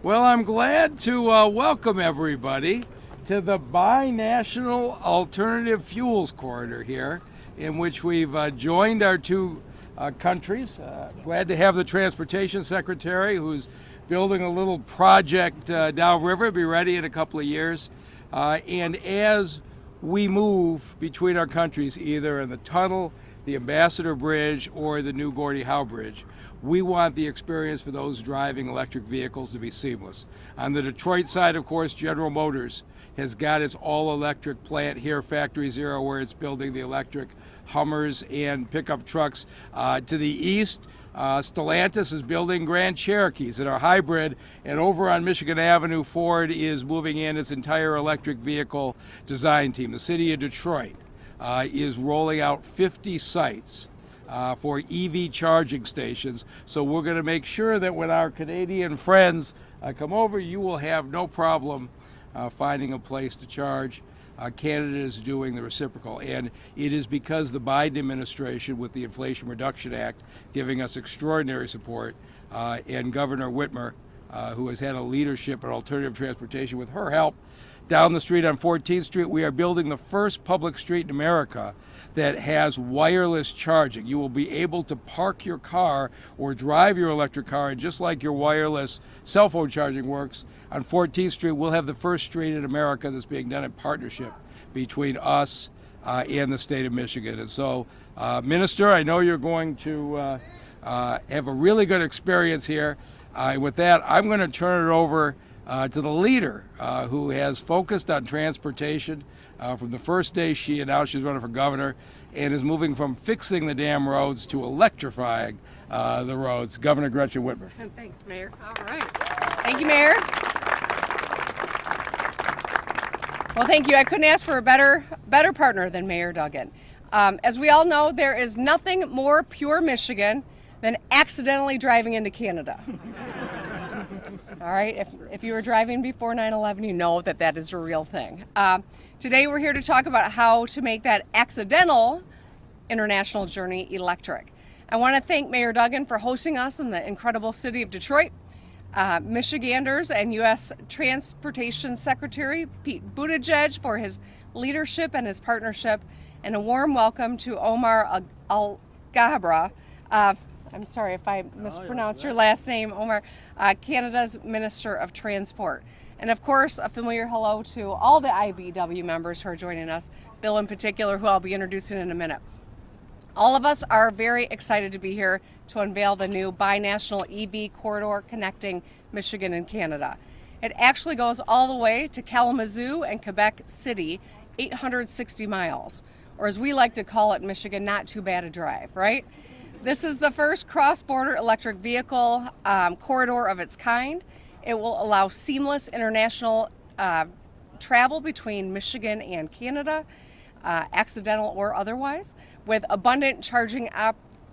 Well, I'm glad to welcome everybody to the Binational Alternative Fuels Corridor here, in which we've joined our two countries. Glad to have the Transportation Secretary, who's building a little project downriver, be ready in a couple of years. And as we move between our countries, either in the tunnel, the Ambassador Bridge, or the new Gordie Howe Bridge, we want the experience for those driving electric vehicles to be seamless. On the Detroit side, of course, General Motors has got its all-electric plant here, Factory Zero, where it's building the electric Hummers and pickup trucks. To the east, Stellantis is building Grand Cherokees that are hybrid, and over on Michigan Avenue, Ford is moving in its entire electric vehicle design team. The city of Detroit is rolling out 50 sites for EV charging stations. So we're going to make sure that when our Canadian friends come over, you will have no problem finding a place to charge. Canada is doing the reciprocal, and it is because the Biden administration, with the Inflation Reduction Act, giving us extraordinary support, and Governor Whitmer, who has had a leadership in alternative transportation, with her help, down the street on 14th Street, we are building the first public street in America that has wireless charging. You will be able to park your car or drive your electric car, and just like your wireless cell phone charging works, on 14th Street, we'll have the first street in America that's being done in partnership between us and the state of Michigan. And so, Minister, I know you're going to have a really good experience here. With that, I'm going to turn it over to the leader who has focused on transportation from the first day she announced she's running for governor, and is moving from fixing the damn roads to electrifying the roads, Governor Gretchen Whitmer. Thanks, Mayor. All right. Thank you, Mayor. Well, thank you. I couldn't ask for a better partner than Mayor Duggan. As we all know, there is nothing more pure Michigan than accidentally driving into Canada. All right, if you were driving before 9/11, you know that is a real thing. Today we're here to talk about how to make that accidental international journey electric. I want to thank Mayor Duggan for hosting us in the incredible city of Detroit, Michiganders, and U.S. Transportation Secretary Pete Buttigieg for his leadership and his partnership, and a warm welcome to Omar Al-Ghabra. I'm sorry if I mispronounced your last name, Omar, Canada's Minister of Transport. And of course, a familiar hello to all the IBW members who are joining us, Bill in particular, who I'll be introducing in a minute. All of us are very excited to be here to unveil the new Binational EV Corridor connecting Michigan and Canada. It actually goes all the way to Kalamazoo and Quebec City, 860 miles, or as we like to call it in Michigan, not too bad a drive, right? This is the first cross-border electric vehicle corridor of its kind. It will allow seamless international travel between Michigan and Canada, accidental or otherwise, with abundant charging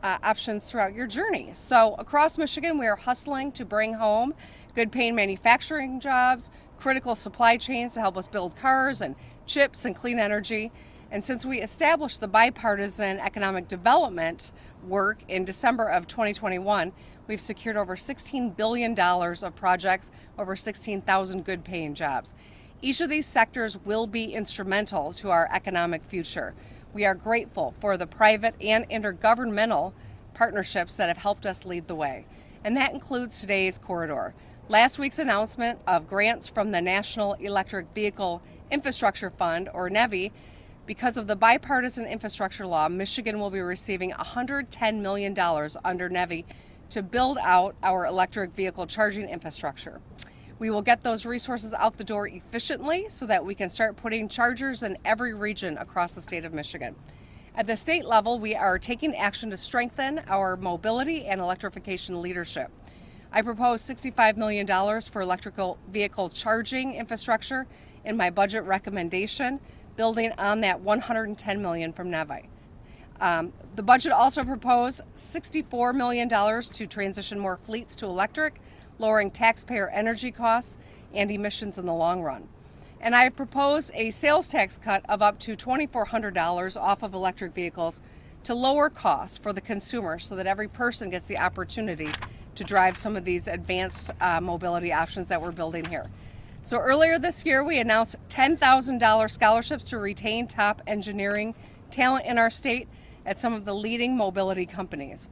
options throughout your journey. So across Michigan, we are hustling to bring home good-paying manufacturing jobs, critical supply chains to help us build cars and chips and clean energy. And since we established the bipartisan economic development work in December of 2021, we've secured over $16 billion of projects, over 16,000 good-paying jobs. Each of these sectors will be instrumental to our economic future. We are grateful for the private and intergovernmental partnerships that have helped us lead the way. And that includes today's corridor. Last week's announcement of grants from the National Electric Vehicle Infrastructure Fund, or NEVI. Because of the bipartisan infrastructure law, Michigan will be receiving $110 million under NEVI to build out our electric vehicle charging infrastructure. We will get those resources out the door efficiently so that we can start putting chargers in every region across the state of Michigan. At the state level, we are taking action to strengthen our mobility and electrification leadership. I propose $65 million for electrical vehicle charging infrastructure in my budget recommendation, building on that $110 million from NEVI. The budget also proposed $64 million to transition more fleets to electric, lowering taxpayer energy costs and emissions in the long run. And I have proposed a sales tax cut of up to $2,400 off of electric vehicles to lower costs for the consumer so that every person gets the opportunity to drive some of these advanced mobility options that we're building here. So earlier this year, we announced $10,000 scholarships to retain top engineering talent in our state at some of the leading mobility companies.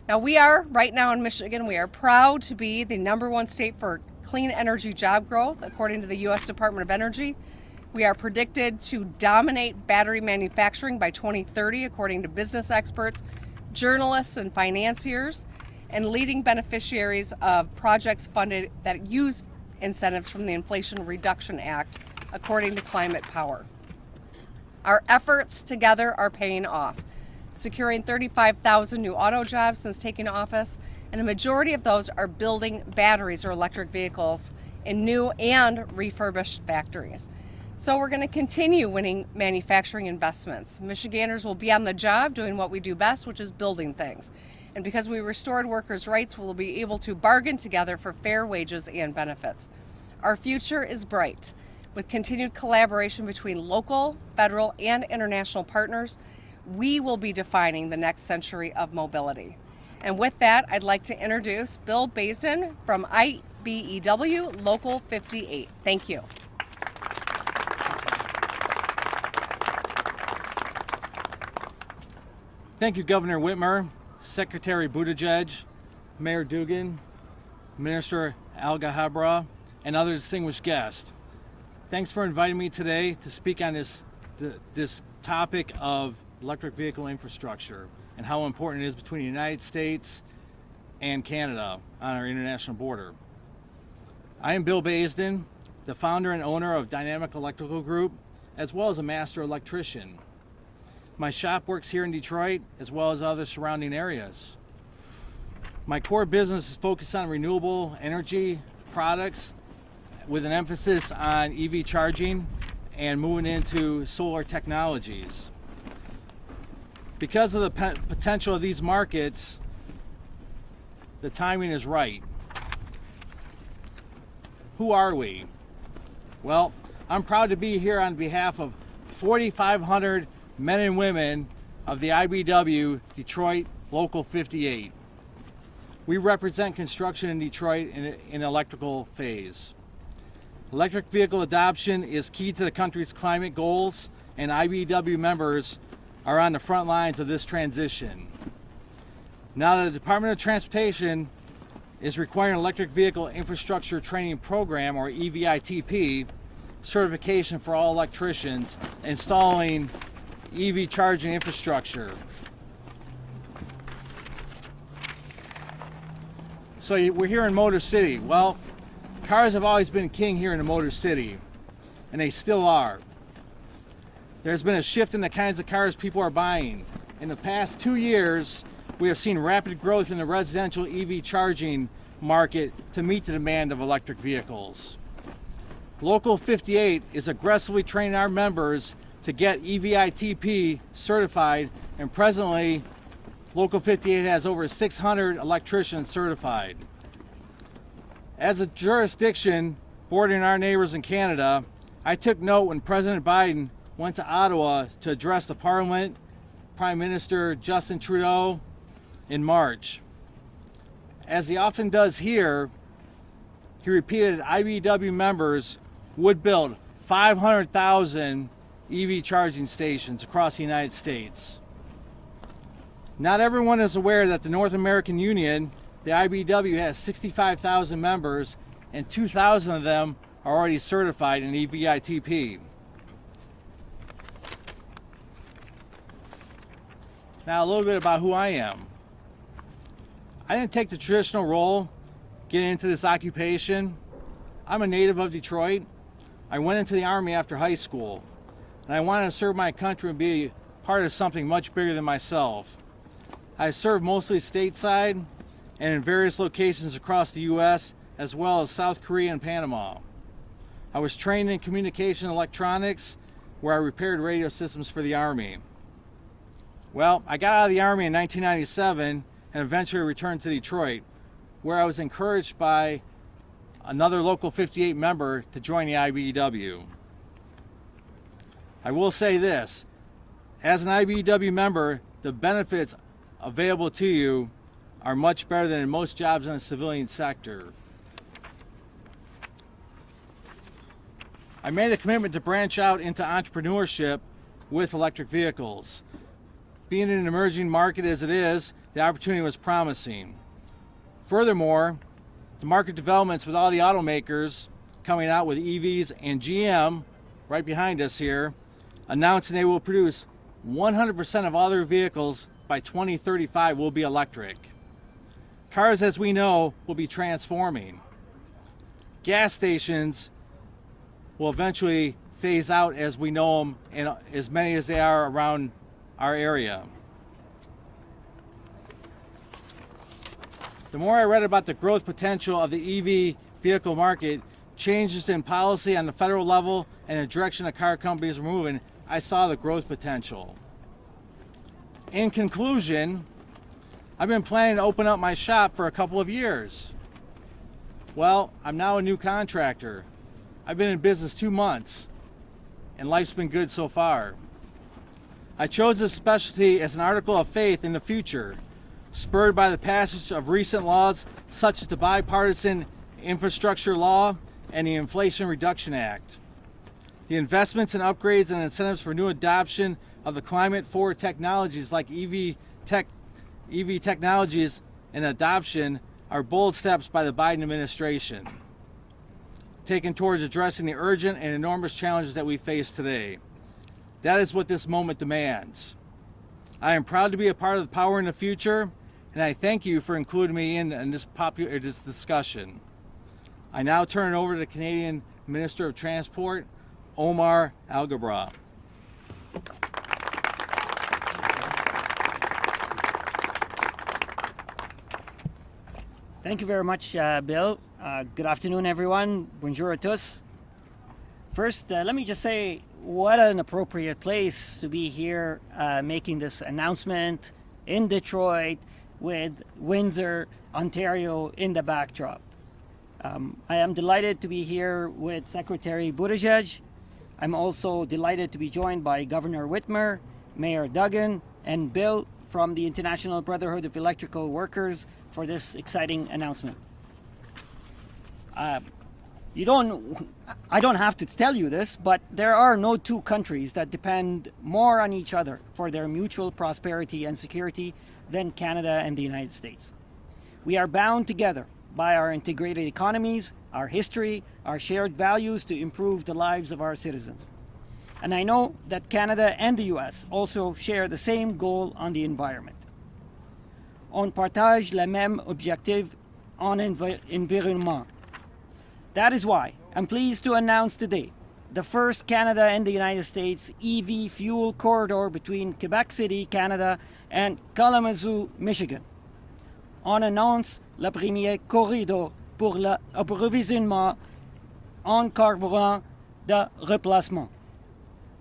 Now right now in Michigan, we are proud to be the #1 state for clean energy job growth, according to the U.S. Department of Energy. We are predicted to dominate battery manufacturing by 2030, according to business experts, journalists, and financiers, and leading beneficiaries of projects funded that use incentives from the Inflation Reduction Act, according to Climate Power. Our efforts together are paying off, securing 35,000 new auto jobs since taking office, and a majority of those are building batteries or electric vehicles in new and refurbished factories. So we're going to continue winning manufacturing investments. Michiganders will be on the job doing what we do best, which is building things. And because we restored workers' rights, we'll be able to bargain together for fair wages and benefits. Our future is bright. With continued collaboration between local, federal, and international partners, we will be defining the next century of mobility. And with that, I'd like to introduce Bill Baisden from IBEW Local 58. Thank you. Thank you, Governor Whitmer, Secretary Buttigieg, Mayor Dugan, Minister Alghabra, and other distinguished guests. Thanks for inviting me today to speak on this topic of electric vehicle infrastructure and how important it is between the United States and Canada on our international border. I am Bill Baisden, the founder and owner of Dynamic Electrical Group, as well as a master electrician. My shop works here in Detroit, as well as other surrounding areas. My core business is focused on renewable energy products with an emphasis on EV charging and moving into solar technologies. Because of the potential of these markets, the timing is right. Who are we? Well, I'm proud to be here on behalf of 4,500 men and women of the IBEW Detroit Local 58. We represent construction in Detroit in electrical phase. Electric vehicle adoption is key to the country's climate goals, and IBEW members are on the front lines of this transition. Now, the Department of Transportation is requiring electric vehicle infrastructure training program, or EVITP, certification for all electricians installing EV charging infrastructure. So we're here in Motor City. Well, cars have always been king here in the Motor City, and they still are. There's been a shift in the kinds of cars people are buying. In the past 2 years, we have seen rapid growth in the residential EV charging market to meet the demand of electric vehicles. Local 58 is aggressively training our members to get EVITP certified, and presently Local 58 has over 600 electricians certified. As a jurisdiction bordering our neighbors in Canada, I took note when President Biden went to Ottawa to address the Parliament, Prime Minister Justin Trudeau, in March. As he often does here, he repeated IBEW members would build 500,000 EV charging stations across the United States. Not everyone is aware that the North American Union, the IBEW, has 65,000 members, and 2,000 of them are already certified in EVITP. Now, a little bit about who I am. I didn't take the traditional role getting into this occupation. I'm a native of Detroit. I went into the Army after high school, and I wanted to serve my country and be part of something much bigger than myself. I served mostly stateside and in various locations across the U.S., as well as South Korea and Panama. I was trained in communication electronics, where I repaired radio systems for the Army. Well, I got out of the Army in 1997 and eventually returned to Detroit, where I was encouraged by another Local 58 member to join the IBEW. I will say this, as an IBEW member, the benefits available to you are much better than in most jobs in the civilian sector. I made a commitment to branch out into entrepreneurship with electric vehicles. Being an emerging market as it is, the opportunity was promising. Furthermore, the market developments with all the automakers coming out with EVs and GM, right behind us here, announcing they will produce 100% of all their vehicles by 2035 will be electric. Cars, as we know, will be transforming. Gas stations will eventually phase out as we know them, and as many as they are around our area. The more I read about the growth potential of the EV vehicle market, changes in policy on the federal level, and the direction the car companies are moving, I saw the growth potential. In conclusion, I've been planning to open up my shop for a couple of years. Well, I'm now a new contractor. I've been in business 2 months, and life's been good so far. I chose this specialty as an article of faith in the future, spurred by the passage of recent laws such as the Bipartisan Infrastructure Law and the Inflation Reduction Act. The investments and upgrades and incentives for new adoption of the climate-forward technologies like EV technologies and adoption are bold steps by the Biden administration, taken towards addressing the urgent and enormous challenges that we face today. That is what this moment demands. I am proud to be a part of the Power in the Future, and I thank you for including me in this discussion. I now turn it over to the Canadian Minister of Transport, Omar Alghabra. Thank you very much, Bill. Good afternoon, everyone. Bonjour à tous. First, let me just say what an appropriate place to be here making this announcement in Detroit with Windsor, Ontario in the backdrop. I am delighted to be here with Secretary Buttigieg. I'm also delighted to be joined by Governor Whitmer, Mayor Duggan, and Bill from the International Brotherhood of Electrical Workers for this exciting announcement. I don't have to tell you this, but there are no two countries that depend more on each other for their mutual prosperity and security than Canada and the United States. We are bound together by our integrated economies, our history, our shared values to improve the lives of our citizens. And I know that Canada and the US also share the same goal on the environment. On partage le même objectif en environnement. That is why I'm pleased to announce today the first Canada and the United States EV fuel corridor between Quebec City, Canada, and Kalamazoo, Michigan. On annonce le premier corridor pour l'approvisionnement en carburant de remplacement.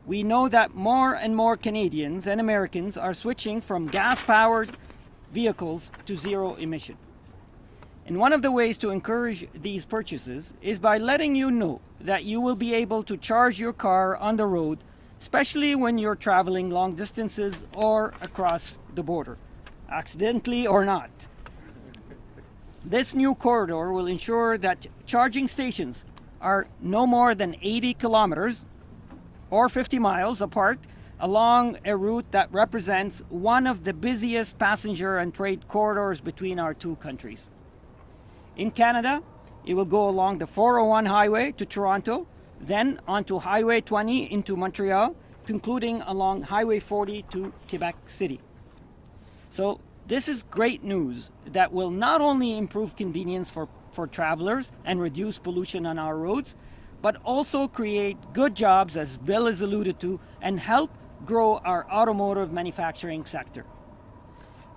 We know that more and more Canadians and Americans are switching from gas-powered vehicles to zero emission. And one of the ways to encourage these purchases is by letting you know that you will be able to charge your car on the road, especially when you're traveling long distances or across the border, accidentally or not. This new corridor will ensure that charging stations are no more than 80 kilometers or 50 miles apart along a route that represents one of the busiest passenger and trade corridors between our two countries. In Canada, it will go along the 401 highway to Toronto, then onto Highway 20 into Montreal, concluding along Highway 40 to Quebec City. So this is great news that will not only improve convenience for travelers and reduce pollution on our roads, but also create good jobs, as Bill has alluded to, and help grow our automotive manufacturing sector.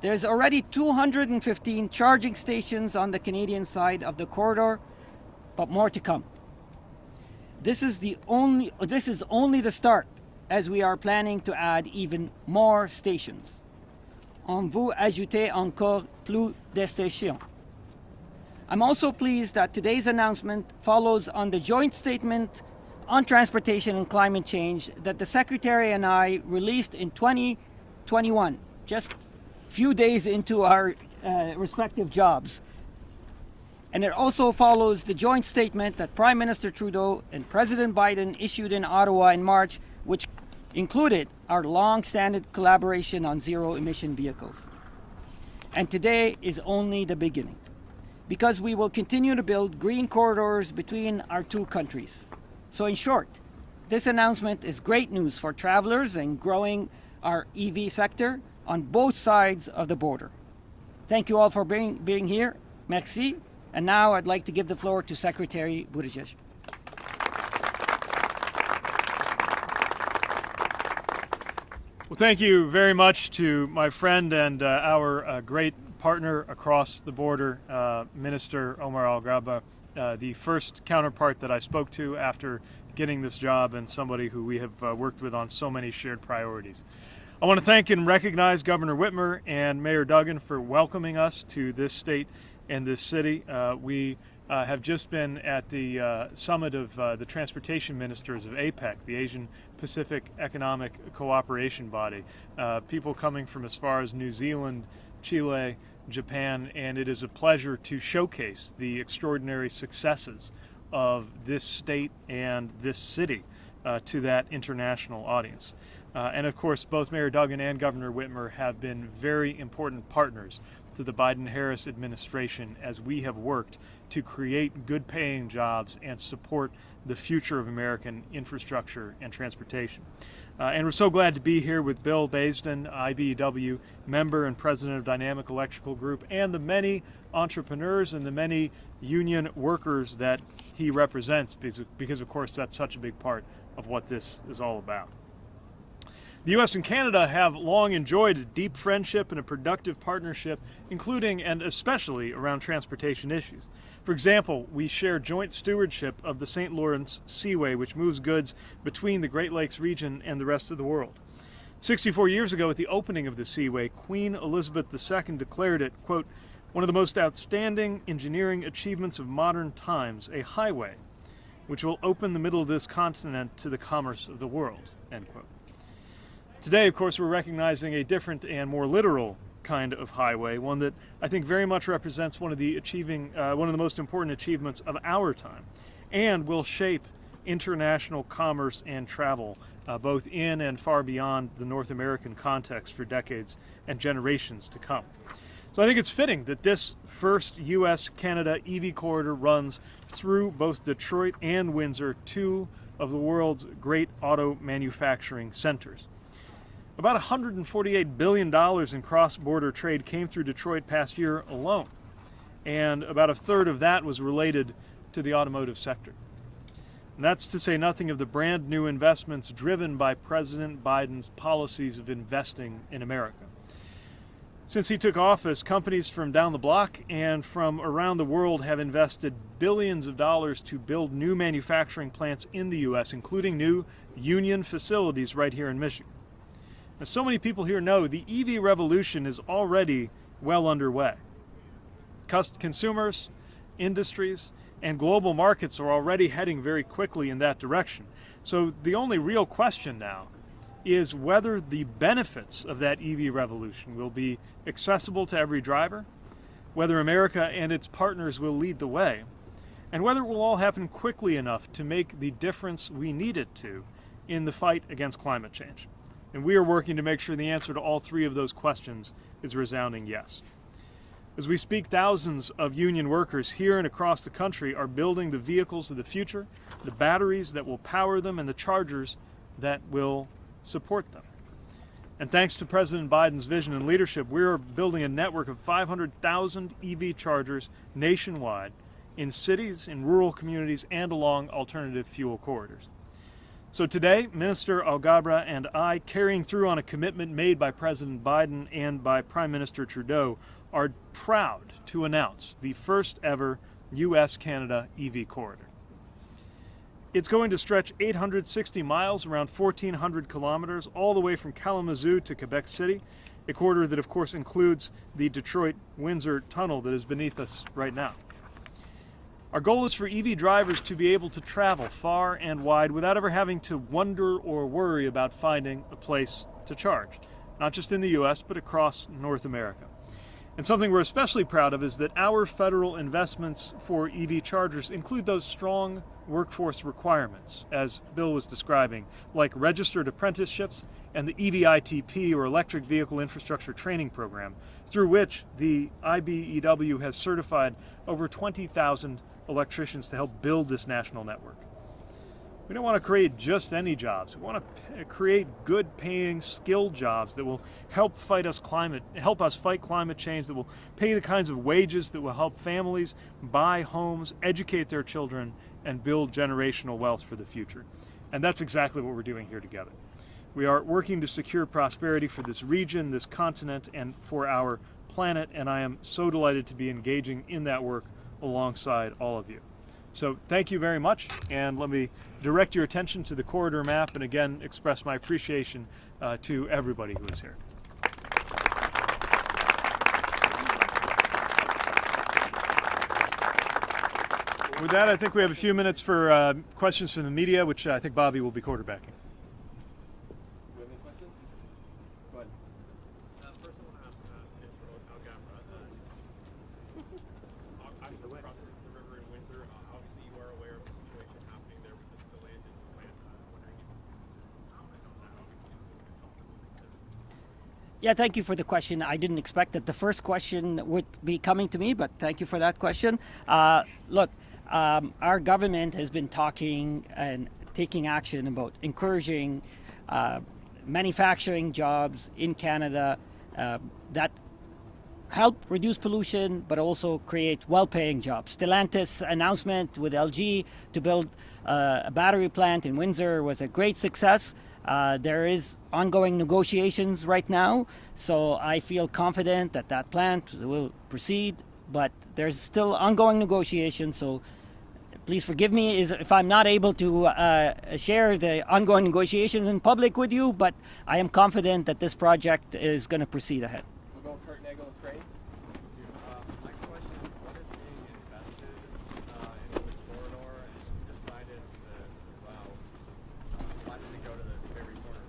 There's already 215 charging stations on the Canadian side of the corridor, but more to come. This is only the start, as we are planning to add even more stations. On veut ajouter encore plus de stations. I'm also pleased that today's announcement follows on the joint statement on transportation and climate change that the Secretary and I released in 2021, just a few days into our respective jobs. And it also follows the joint statement that Prime Minister Trudeau and President Biden issued in Ottawa in March, which included our long-standing collaboration on zero-emission vehicles. And today is only the beginning, because we will continue to build green corridors between our two countries. So in short, this announcement is great news for travelers and growing our EV sector on both sides of the border. Thank you all for being here. Merci. And now I'd like to give the floor to Secretary Buttigieg. Well, thank you very much to my friend and our great partner across the border, Minister Omar Al-Ghaba, the first counterpart that I spoke to after getting this job and somebody who we have worked with on so many shared priorities. I want to thank and recognize Governor Whitmer and Mayor Duggan for welcoming us to this state and this city. We have just been at the summit of the transportation ministers of APEC, the Asian Pacific Economic Cooperation body. People coming from as far as New Zealand, Chile, Japan, and it is a pleasure to showcase the extraordinary successes of this state and this city to that international audience. And of course, both Mayor Duggan and Governor Whitmer have been very important partners to the Biden-Harris administration as we have worked to create good-paying jobs and support the future of American infrastructure and transportation. And we're so glad to be here with Bill Baisden, IBEW member and president of Dynamic Electrical Group, and the many entrepreneurs and the many union workers that he represents, because of course that's such a big part of what this is all about. The U.S. and Canada have long enjoyed a deep friendship and a productive partnership, including and especially around transportation issues. For example, we share joint stewardship of the St. Lawrence Seaway, which moves goods between the Great Lakes region and the rest of the world. 64 years ago, at the opening of the Seaway, Queen Elizabeth II declared it, quote, one of the most outstanding engineering achievements of modern times, a highway which will open the middle of this continent to the commerce of the world, end quote. Today, of course, we're recognizing a different and more literal kind of highway, one that I think very much represents one of the most important achievements of our time, and will shape international commerce and travel, both in and far beyond the North American context for decades and generations to come. So I think it's fitting that this first U.S.-Canada EV corridor runs through both Detroit and Windsor, two of the world's great auto manufacturing centers. About $148 billion in cross-border trade came through Detroit past year alone, and about a third of that was related to the automotive sector. And that's to say nothing of the brand new investments driven by President Biden's policies of investing in America. Since he took office, companies from down the block and from around the world have invested billions of dollars to build new manufacturing plants in the U.S., including new union facilities right here in Michigan. As so many people here know, the EV revolution is already well underway. Consumers, industries, and global markets are already heading very quickly in that direction. So the only real question now is whether the benefits of that EV revolution will be accessible to every driver, whether America and its partners will lead the way, and whether it will all happen quickly enough to make the difference we need it to in the fight against climate change. And we are working to make sure the answer to all three of those questions is a resounding yes. As we speak, thousands of union workers here and across the country are building the vehicles of the future, the batteries that will power them, and the chargers that will support them. And thanks to President Biden's vision and leadership, we're building a network of 500,000 EV chargers nationwide in cities, in rural communities, and along alternative fuel corridors. So today, Minister Al-Ghaba and I, carrying through on a commitment made by President Biden and by Prime Minister Trudeau, are proud to announce the first ever U.S.-Canada EV corridor. It's going to stretch 860 miles, around 1,400 kilometers, all the way from Kalamazoo to Quebec City, a corridor that of course includes the Detroit-Windsor tunnel that is beneath us right now. Our goal is for EV drivers to be able to travel far and wide without ever having to wonder or worry about finding a place to charge, not just in the U.S., but across North America. And something we're especially proud of is that our federal investments for EV chargers include those strong workforce requirements, as Bill was describing, like registered apprenticeships and the EVITP, or Electric Vehicle Infrastructure Training Program, through which the IBEW has certified over 20,000 electricians to help build this national network. We don't want to create just any jobs. We want to create good paying, skilled jobs that will help us fight climate change, that will pay the kinds of wages that will help families buy homes, educate their children, and build generational wealth for the future. And that's exactly what we're doing here together. We are working to secure prosperity for this region, this continent, and for our planet, and I am so delighted to be engaging in that work alongside all of you. So thank you very much, and let me direct your attention to the corridor map and again express my appreciation to everybody who is here. With that, I think we have a few minutes for questions from the media, which I think Bobby will be quarterbacking. Yeah, thank you for the question. I didn't expect that the first question would be coming to me, but thank you for that question. Look, our government has been talking and taking action about encouraging manufacturing jobs in Canada that help reduce pollution, but also create well-paying jobs. Stellantis' announcement with LG to build a battery plant in Windsor was a great success. There is ongoing negotiations right now, so I feel confident that that plant will proceed, but there's still ongoing negotiations, so please forgive me if I'm not able to share the ongoing negotiations in public with you, but I am confident that this project is going to proceed ahead. We'll go Kurt Nagel with Craig. My question is, what is being invested in the corridor, and decided that, why did it go to the very corner?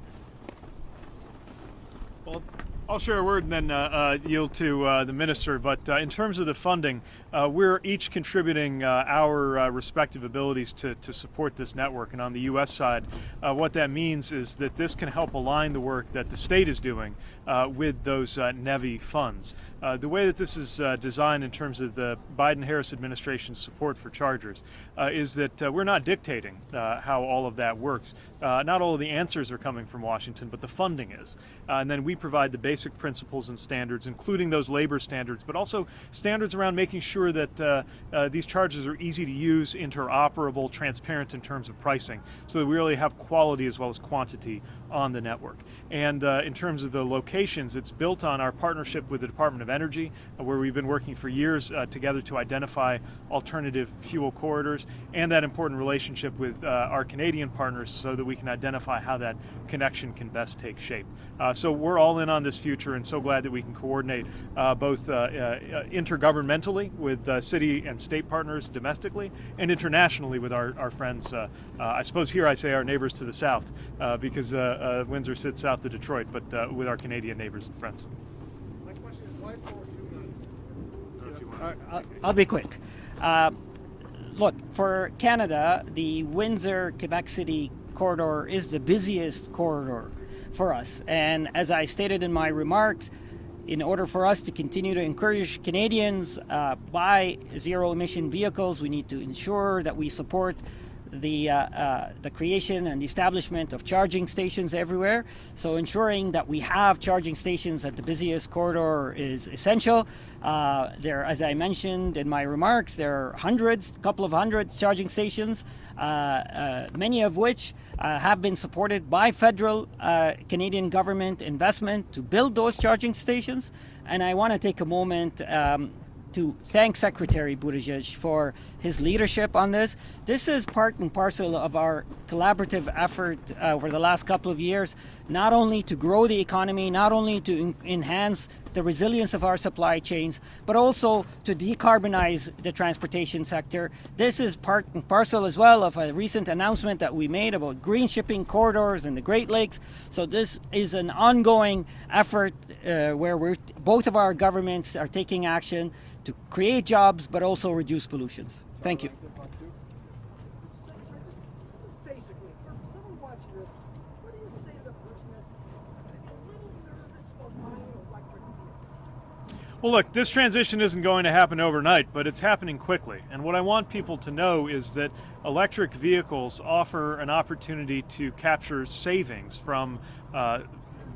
Well, I'll share a word and then yield to the minister, but in terms of the funding, we're each contributing our respective abilities to support this network. And on the U.S. side, what that means is that this can help align the work that the state is doing with those NEVI funds. The way that this is designed in terms of the Biden-Harris administration's support for chargers is that we're not dictating how all of that works. Not all of the answers are coming from Washington, but the funding is. And then we provide the basic principles and standards, including those labor standards, but also standards around making sure that these chargers are easy to use, interoperable, transparent in terms of pricing, so that we really have quality as well as quantity on the network. And in terms of the locations, it's built on our partnership with the Department of Energy, where we've been working for years together to identify alternative fuel corridors, and that important relationship with our Canadian partners so that we can identify how that connection can best take shape. So we're all in on this future, and so glad that we can coordinate both intergovernmentally with city and state partners domestically, and internationally with our friends, I suppose here I say our neighbors to the south, because Windsor sits south of Detroit, but with our Canadian neighbors and friends. My question is, why is 402 I'll be quick. Look, for Canada, the Windsor-Quebec City corridor is the busiest corridor for us. And as I stated in my remarks, in order for us to continue to encourage Canadians buy zero-emission vehicles, we need to ensure that we support the creation and the establishment of charging stations everywhere. So ensuring that we have charging stations at the busiest corridor is essential. There, as I mentioned in my remarks, there are a couple of hundreds charging stations, many of which have been supported by federal Canadian government investment to build those charging stations. And I want to take a moment to thank Secretary Buttigieg for his leadership on this. This is part and parcel of our collaborative effort over the last couple of years, not only to grow the economy, not only to enhance the resilience of our supply chains, but also to decarbonize the transportation sector. This is part and parcel as well of a recent announcement that we made about green shipping corridors in the Great Lakes. So this is an ongoing effort where both of our governments are taking action to create jobs, but also reduce pollutions. Thank you. Basically, for someone watching this, what do you say to the person that's maybe a little nervous about buying an electric vehicle? Well, look, this transition isn't going to happen overnight, but it's happening quickly. And what I want people to know is that electric vehicles offer an opportunity to capture savings from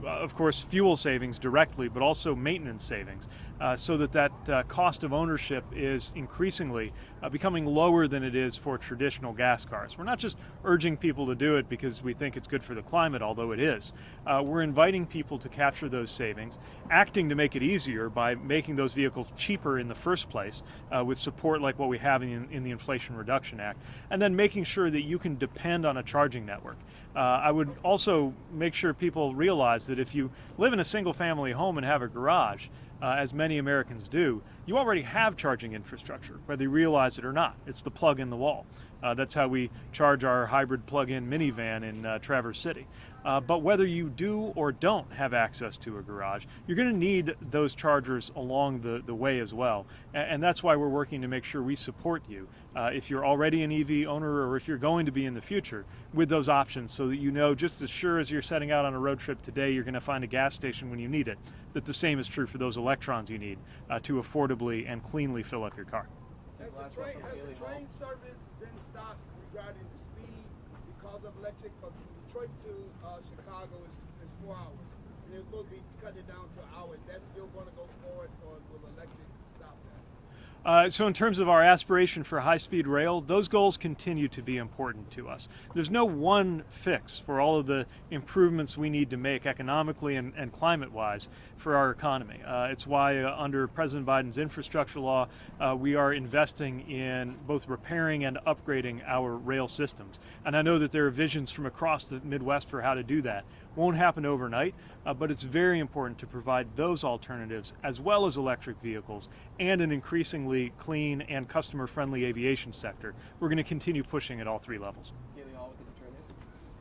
of course, fuel savings directly, but also maintenance savings, so that cost of ownership is increasingly becoming lower than it is for traditional gas cars. We're not just urging people to do it because we think it's good for the climate, although it is. We're inviting people to capture those savings, acting to make it easier by making those vehicles cheaper in the first place, with support like what we have in the Inflation Reduction Act, and then making sure that you can depend on a charging network. I would also make sure people realize that if you live in a single-family home and have a garage, as many Americans do, you already have charging infrastructure, whether you realize it or not. It's the plug in the wall. That's how we charge our hybrid plug-in minivan in Traverse City. But whether you do or don't have access to a garage, you're going to need those chargers along the way as well. And that's why we're working to make sure we support you, if you're already an EV owner or if you're going to be in the future, with those options, so that you know, just as sure as you're setting out on a road trip today, you're going to find a gas station when you need it, that the same is true for those electrons you need to affordably and cleanly fill up your car. Has the train service been stopped regarding the speed because of electric? From Detroit to Chicago is 4 hours, and it's going to be cut it down to an hour. That's still going to go forward, or will electric stop that? So in terms of our aspiration for high-speed rail, those goals continue to be important to us. There's no one fix for all of the improvements we need to make economically and climate-wise for our economy. It's why under President Biden's infrastructure law, we are investing in both repairing and upgrading our rail systems. And I know that there are visions from across the Midwest for how to do that. Won't happen overnight, but it's very important to provide those alternatives as well as electric vehicles and an increasingly clean and customer-friendly aviation sector. We're going to continue pushing at all three levels. Haley Hall with the Detroit News.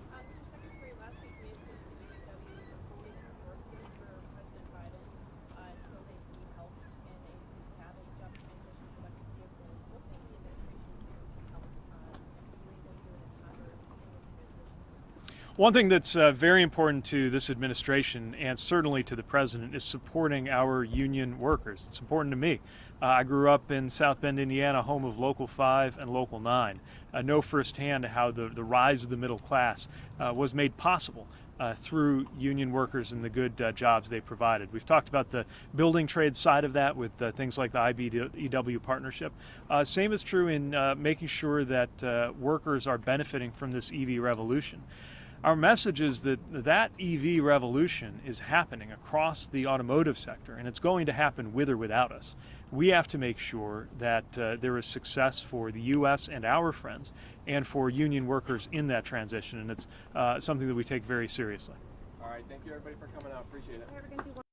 Mr. Secretary, last week we attended the voting endorsement for President Biden until they see help in a have a just transition to electric vehicles. What can the administration do to help lead them through an entire seamless transition? One thing that's very important to this administration and certainly to the president is supporting our union workers. It's important to me. I grew up in South Bend, Indiana, home of Local 5 and Local 9. I know firsthand how the rise of the middle class was made possible through union workers and the good jobs they provided. We've talked about the building trade side of that with things like the IBEW partnership. Same is true in making sure that workers are benefiting from this EV revolution. Our message is that EV revolution is happening across the automotive sector, and it's going to happen with or without us. We have to make sure that there is success for the U.S. and our friends and for union workers in that transition, and it's something that we take very seriously. All right, thank you everybody for coming out. Appreciate it.